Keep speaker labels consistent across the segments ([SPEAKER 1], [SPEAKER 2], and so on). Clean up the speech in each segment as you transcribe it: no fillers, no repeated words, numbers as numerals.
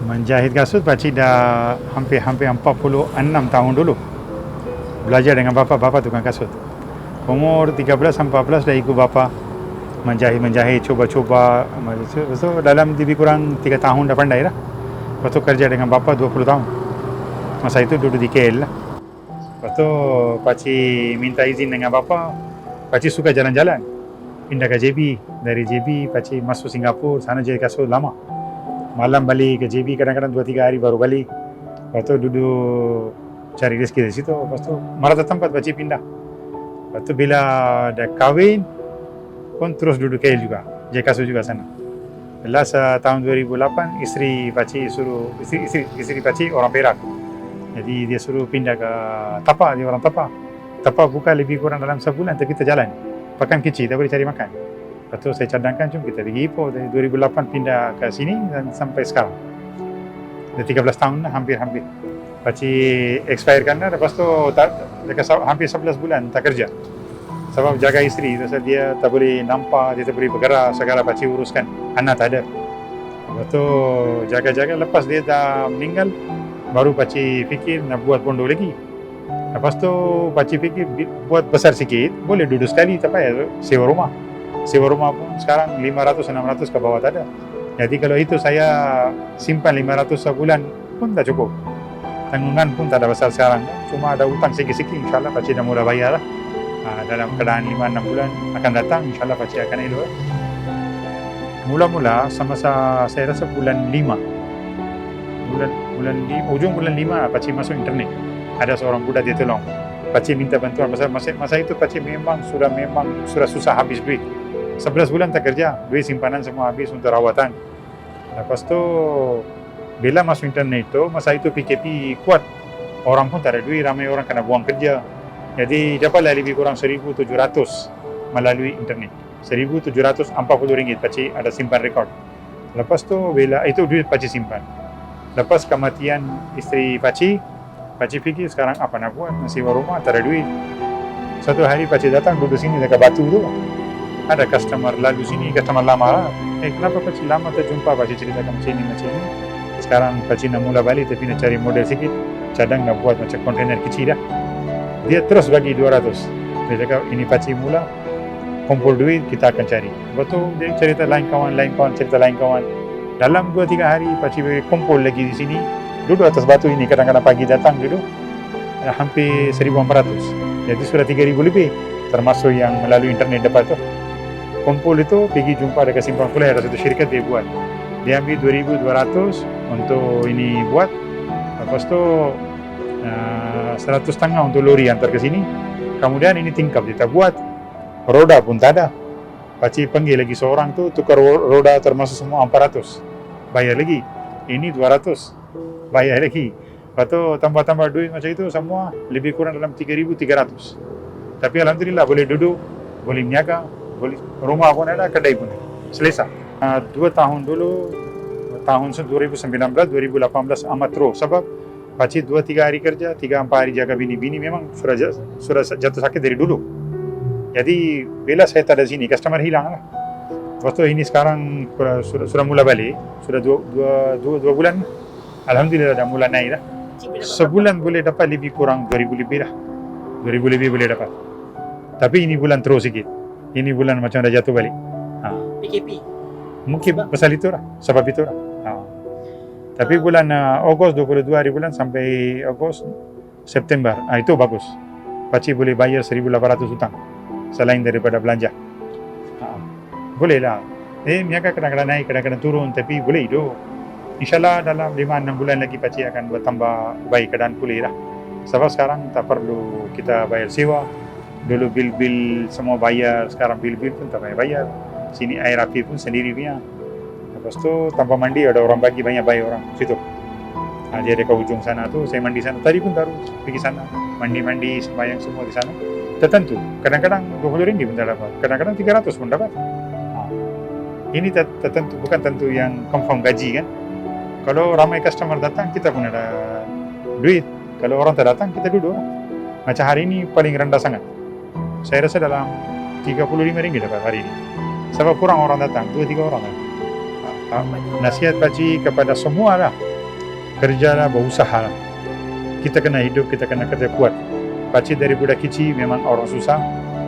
[SPEAKER 1] Menjahit kasut pakcik dah hampir 46 tahun dulu. Belajar dengan bapa tukang kasut. Umur 13 sampai 14 dah ikut bapa menjahit, coba-coba. So, dalam lebih kurang 3 tahun dah pandai lah. Lepas tu kerja dengan bapa 20 tahun. Masa itu duduk di KL lah. Lepas tu pakcik minta izin dengan bapa. Pakcik suka jalan-jalan. Pindah ke JB. Dari JB pakcik masuk Singapura. Sana jadi kasut lama. Malam balik ke JB, kadang-kadang 2-3 hari baru balik. Lepas tu duduk cari rezeki dari situ. Lepas tu marah tempat pakcik pindah. Lepas tu bila dah kahwin pun terus duduk KL juga. Jadi kasut juga sana. Last tahun 2008 isteri pakcik orang Perak. Jadi dia suruh pindah ke Tapa, dia orang Tapa. Tapa buka lebih kurang dalam sebulan tapi kita jalan. Pekan kecil, kita boleh cari makan. Lepas tu saya cadangkan jom kita pergi Ipoh. Dari 2008 pindah ke sini dan sampai sekarang. Dah 13 tahun lah, hampir-hampir. Pakcik expire kan dah, lepas tu hampir 11 bulan tak kerja. Sebab jaga isteri, rasa dia tak boleh nampak, dia tak boleh bergerak, segala pakcik uruskan. Anak tak ada. Lepas tu jaga-jaga, lepas dia dah meninggal, baru pakcik fikir nak buat pondok lagi. Lepas tu pakcik fikir buat besar sikit, boleh duduk sekali, tak payah sewa rumah. Sewa rumah pun sekarang 500-600 ke bawah tak ada. Jadi kalau itu saya simpan 500 sebulan pun tak cukup. Tanggungan pun tak ada besar sekarang. Cuma ada hutang sikit-sikit, insyaAllah pakcik dah mula bayar lah. Dalam keadaan 5-6 bulan akan datang, insyaAllah pakcik akan elok. Mula-mula semasa saya rasa bulan 5. Ujung bulan 5 pakcik masuk internet. Ada seorang budak dia tolong. Pakcik minta bantuan. Masa itu pakcik memang sudah susah habis duit. 11 bulan tak kerja, duit simpanan semua habis untuk rawatan. Lepas tu bila masuk internet tu, masa itu PKP kuat. Orang pun tak ada duit, ramai orang kena buang kerja. Jadi dapatlah lebih kurang 1,700 melalui internet. RM1,740 pakcik ada simpan rekod. Lepas tu bila itu duit pakcik simpan. Lepas kematian isteri pakcik fikir sekarang apa nak buat, nak sewa rumah tak ada duit. Satu hari pakcik datang duduk sini dekat Batu tu. Ada customer lalu sini, customer lama lah. Kenapa pakcik lama tak jumpa? Pakcik ceritakan macam ini. Sekarang pakcik nak mula balik tapi nak cari model sikit. Cadang nak buat macam kontainer kecil dah. Dia terus bagi 200. Dia cakap ini pakcik mula, kumpul duit kita akan cari. Betul dia cerita lain kawan, cerita lain kawan. Dalam 2-3 hari pakcik kumpul lagi di sini. Duduk atas batu ini, kadang-kadang pagi datang duduk. Hampir 1,400. Jadi sudah 3,000 lebih. Termasuk yang melalui internet dapat tu. Kumpul itu pergi jumpa dekat Simpang Kulai, ada satu syarikat dia buat. Dia ambil 2,200 untuk ini buat. Lepas tu 100,500 untuk lori antar ke sini. Kemudian ini tingkap kita buat. Roda pun tak ada. Pakcik panggil lagi seorang tu tukar roda termasuk semua 400. Bayar lagi. Ini 200. Bayar lagi. Lepas tu tambah-tambah duit macam itu semua lebih kurang dalam 3,300. Tapi alhamdulillah boleh duduk, boleh meniaga, boleh rumah pun ada, kedai pun ada. Selesa. 2 tahun dulu, tahun 2019, 2018 amat teruk. Sebab pakcik 2-3 hari kerja, 3-4 hari jaga bini. Bini memang sudah jatuh sakit dari dulu. Jadi bila saya tak ada sini, customer hilang lah. Lepas tu ini sekarang sudah mula balik, sudah 2 bulan. Alhamdulillah dah mula naik dah. Sebulan boleh dapat lebih kurang 2,000 lebih dah. 2,000 lebih boleh dapat. Tapi ini bulan terus sikit. Ini bulan macam dah jatuh balik.
[SPEAKER 2] PKP?
[SPEAKER 1] Mungkin pasal itu lah. Sebab itu lah. Tapi bulan Ogos 22 hari bulan sampai Ogos September. Itu bagus. Pakcik boleh bayar 1,800 hutang. Selain daripada belanja. Boleh lah. Niaga kadang-kadang naik, kadang-kadang turun. Tapi boleh hidup. InsyaAllah dalam 5-6 bulan lagi pakcik akan bertambah baik keadaan pulih lah. Sebab sekarang tak perlu kita bayar sewa. Dulu bil-bil semua bayar, sekarang bil-bil pun tak payah bayar. Sini air api pun sendiri punya. Lepas tu tanpa mandi ada orang bagi banyak bayar orang situ. Dia ada ke ujung sana tu, saya mandi sana. Tadi pun terus pergi sana, mandi-mandi sembahyang semua di sana. Tertentu, kadang-kadang RM20 pun tak dapat, kadang-kadang 300 pun dapat. Ini tertentu, bukan tentu yang confirm gaji kan. Kalau ramai customer datang, kita pun ada duit. Kalau orang tak datang, kita duduk. Macam hari ini paling rendah sangat. Saya rasa dalam RM35 dapat hari ini. Sebab kurang orang datang, 2-3 orang. Nasihat pakcik kepada semua lah. bekerja lah, berusaha lah. Kita kena hidup, kita kena kerja kuat. Pakcik dari budak kecil memang orang susah.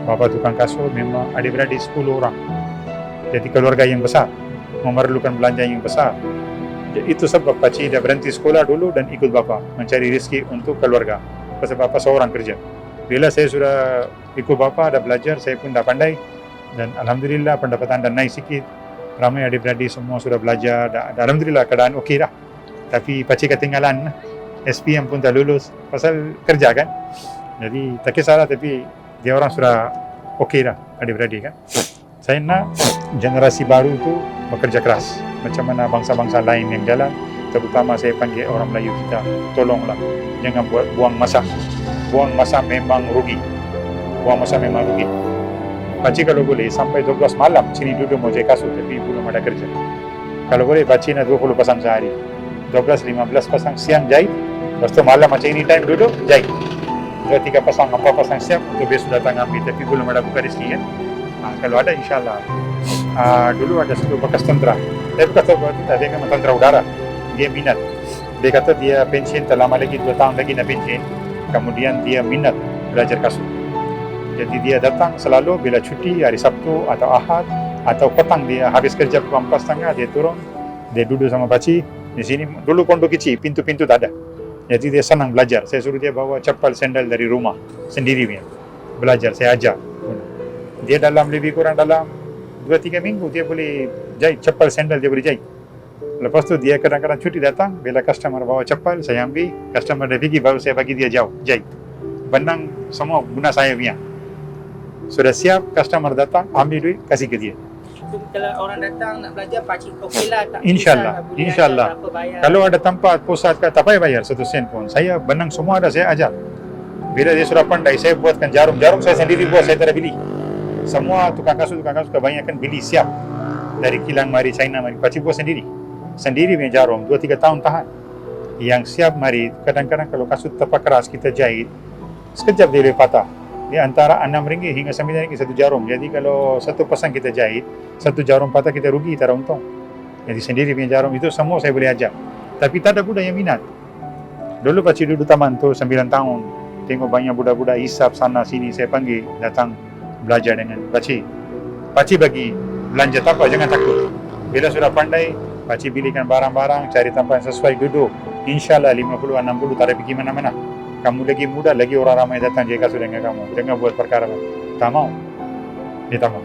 [SPEAKER 1] Bapa tukang kasut, memang adik-beradik 10 orang. Jadi keluarga yang besar, memerlukan belanja yang besar. Jadi itu sebab pakcik dah berhenti sekolah dulu dan ikut bapa mencari rezeki untuk keluarga. Pasal bapa seorang kerja. Bila saya sudah ikut bapa, dah belajar, saya pun dah pandai. Dan Alhamdulillah pendapatan dah naik sikit. Ramai adik-beradik semua sudah belajar. Alhamdulillah keadaan okey dah. Tapi pakcik ketinggalan. SPM pun tak lulus. Pasal kerja kan. Jadi tak kisahlah, tapi dia orang sudah okey dah adik-beradik kan. Saya nak generasi baru tu bekerja keras. Macam mana bangsa-bangsa lain yang jalan. Terutama saya panggil orang Melayu kita, tolonglah. Jangan buang masa. Buang masa memang rugi. Buang masa memang rugi. Pakcik kalau boleh sampai 12 malam sini duduk mau jahit kasut tapi belum ada kerja. Kalau boleh pakcik nak 20 pasang sehari. 12-15 pasang siang jahit. Lepas tu malam macam ini time duduk jahit. 2-3 pasang, 4 pasang siap untuk besok datang ambil tapi belum ada buka rezeki kan. Kalau ada insyaAllah. Dulu ada satu bekas tentera. Saya bekas tentera, dia memang tentera udara. Dia minat. Dia kata dia pensiun tak lama lagi, 2 tahun lagi nak pensiun. Kemudian dia minat belajar kasut. Jadi dia datang selalu bila cuti hari Sabtu atau Ahad atau petang dia habis kerja pukul 4:30 dia turun. Dia duduk sama pakcik. Di sini dulu pondok kecil, pintu-pintu tak ada. Jadi dia senang belajar. Saya suruh dia bawa capal sandal dari rumah sendiri punya. Belajar, saya ajar. Dia dalam lebih kurang dalam 2-3 minggu dia boleh jahit capal sandal, dia boleh jahit. Lepas tu dia kadang-kadang cuti datang, bila customer bawa capal saya ambil, customer dah pergi baru saya bagi dia jahit. Benang semua guna saya punya. Sudah siap, customer datang, ambil duit, kasih ke dia.
[SPEAKER 2] So, kalau orang datang nak belajar, pakcik okeylah tak?
[SPEAKER 1] InsyaAllah, insyaAllah. Kalau ada tempat pusat tak payah bayar 1 sen pun. Saya benang semua ada, saya ajar. Bila dia sudah pandai, saya buatkan jarum. Jarum saya sendiri buat, saya tak ada beli. Semua tukang kasut kebanyakan beli siap. Dari kilang mari, China mari, pakcik buat sendiri. Sendiri punya jarum, 2-3 tahun tahan. Yang siap mari, kadang-kadang kalau kasut tepak keras kita jahit, sekejap dia boleh patah. Dia antara RM6 hingga RM9 satu jarum. Jadi kalau satu pasang kita jahit, satu jarum patah kita rugi, tak ada untung. Jadi sendiri punya jarum itu semua saya boleh ajar. Tapi tak ada budak yang minat. Dulu pakcik duduk taman tu 9 tahun. Tengok banyak budak-budak hisap sana sini, saya panggil datang belajar dengan pakcik. Pakcik bagi belanja tak apa, jangan takut. Bila sudah pandai, pakcik pilihkan barang-barang, cari tempat yang sesuai duduk. InsyaAllah 50-60 tak ada pergi mana-mana. Kamu lagi muda, lagi orang ramai datang jahit kasut dengan kamu. Jangan buat perkara tak mau. Dia tak mau.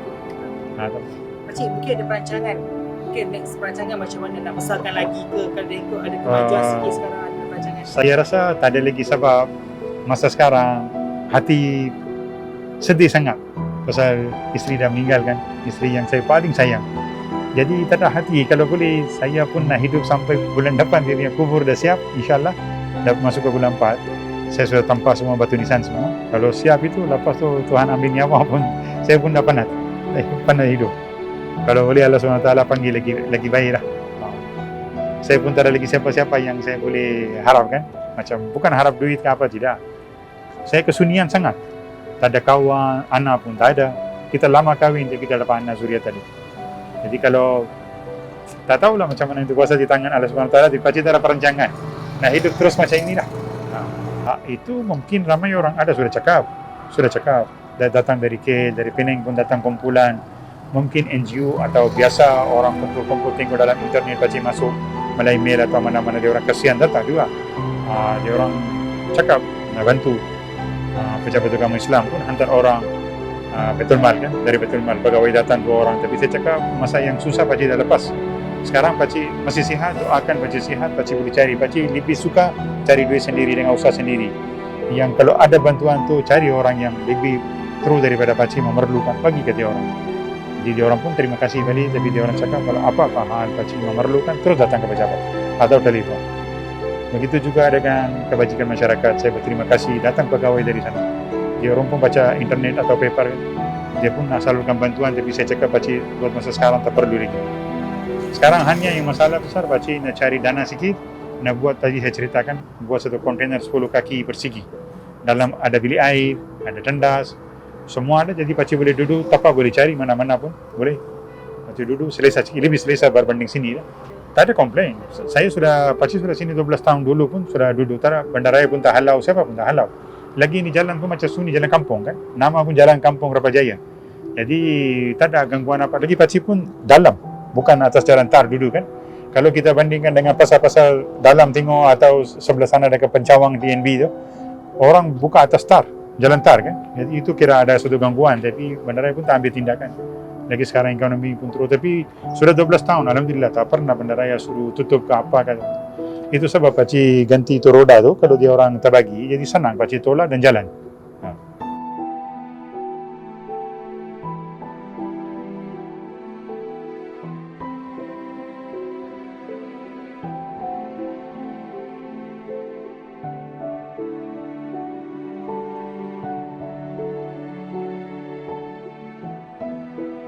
[SPEAKER 2] Pakcik, mungkin ada perancangan. Mungkin next perancangan macam mana nak besarkan lagi ke? Kalau dia ikut ada kemajuan sikit sekarang, ada perancangan.
[SPEAKER 1] Saya rasa tak ada lagi sebab masa sekarang hati sedih sangat. Pasal isteri dah meninggal kan. Isteri yang saya paling sayang. Jadi tak ada hati. Kalau boleh, saya pun nak hidup sampai bulan depan. Dia punya kubur dah siap. InsyaAllah dah masuk ke bulan 4. Saya sudah tampar semua batu nisan semua. Kalau siap itu, lepas tu Tuhan ambil nyawa pun, saya pun dah penat. Penat hidup. Kalau boleh Allah SWT panggil lagi baik lah. Saya pun tak ada lagi siapa-siapa yang saya boleh harapkan. Macam, bukan harap duit ke apa, tidak. Saya kesunyian sangat. Tak ada kawan, anak pun tak ada. Kita lama kahwin, jadi kita dapat anak Suria tadi. Jadi kalau, tak tahulah macam mana itu kuasa di tangan Allah SWT, tapi pasti tak ada perancangan. Nah, hidup terus macam inilah. Itu mungkin ramai orang ada sudah cakap. Datang dari KL, dari Penang pun datang kumpulan. Mungkin NGO atau biasa orang kumpul-kumpul tengok dalam internet pakcik masuk melalui mail atau mana-mana, dia orang kasihan datang juga. Dia orang cakap nak bantu. Pejabat agama Islam pun hantar orang Betul Mal kan, dari Betul Mal pegawai datang 2 orang. Tapi saya cakap masa yang susah pakcik dah lepas. Sekarang pakcik masih sihat, doakan pakcik sihat, pakcik boleh cari. Pakcik lebih suka cari duit sendiri dengan usaha sendiri. Yang kalau ada bantuan tu, cari orang yang lebih true daripada pakcik memerlukan, bagi ke dia orang. Jadi dia orang pun terima kasih balik, tapi dia orang cakap kalau apa-apa hal pakcik memerlukan, terus datang ke pejabat atau telefon. Begitu juga dengan kebajikan masyarakat, saya berterima kasih datang pegawai dari sana. Dia orang pun baca internet atau paper, dia pun nak salurkan bantuan, tapi saya cakap pakcik buat masa sekarang tak perlu lagi. Sekarang hanya yang masalah besar, pakcik nak cari dana sikit, nak buat tadi saya ceritakan, buat satu kontainer 10 kaki persegi. Dalam ada bilik air, ada tandas, semua ada, jadi pakcik boleh duduk, tak apa boleh cari mana-mana pun, boleh. Pakcik duduk, selesa sikit, lebih selesa berbanding sini lah. Tak ada komplain. Saya Pakcik sudah sini 12 tahun dulu pun sudah duduk. Bandaraya pun tak halau, siapa pun tak halau. Lagi ni jalan pun macam sunyi, jalan kampung kan. Nama pun Jalan Kampung Rapajaya. Jadi tak ada gangguan apa. Lagi Pakcik pun dalam, bukan atas jalan tar dulu kan. Kalau kita bandingkan dengan pasal-pasal dalam tengok atau sebelah sana dekat Pencawang DNB tu, orang buka atas tar, jalan tar kan. Jadi itu kira ada suatu gangguan. Tapi bandaraya pun tak ambil tindakan. Lagi sekarang ekonomi pun turun, tapi sudah 12 tahun alhamdulillah tak pernah bandaraya suruh tutup ke apa kan. Itu sebab Pakcik ganti itu roda tu, kalau dia orang tak bagi jadi senang Pakcik tolak dan jalan.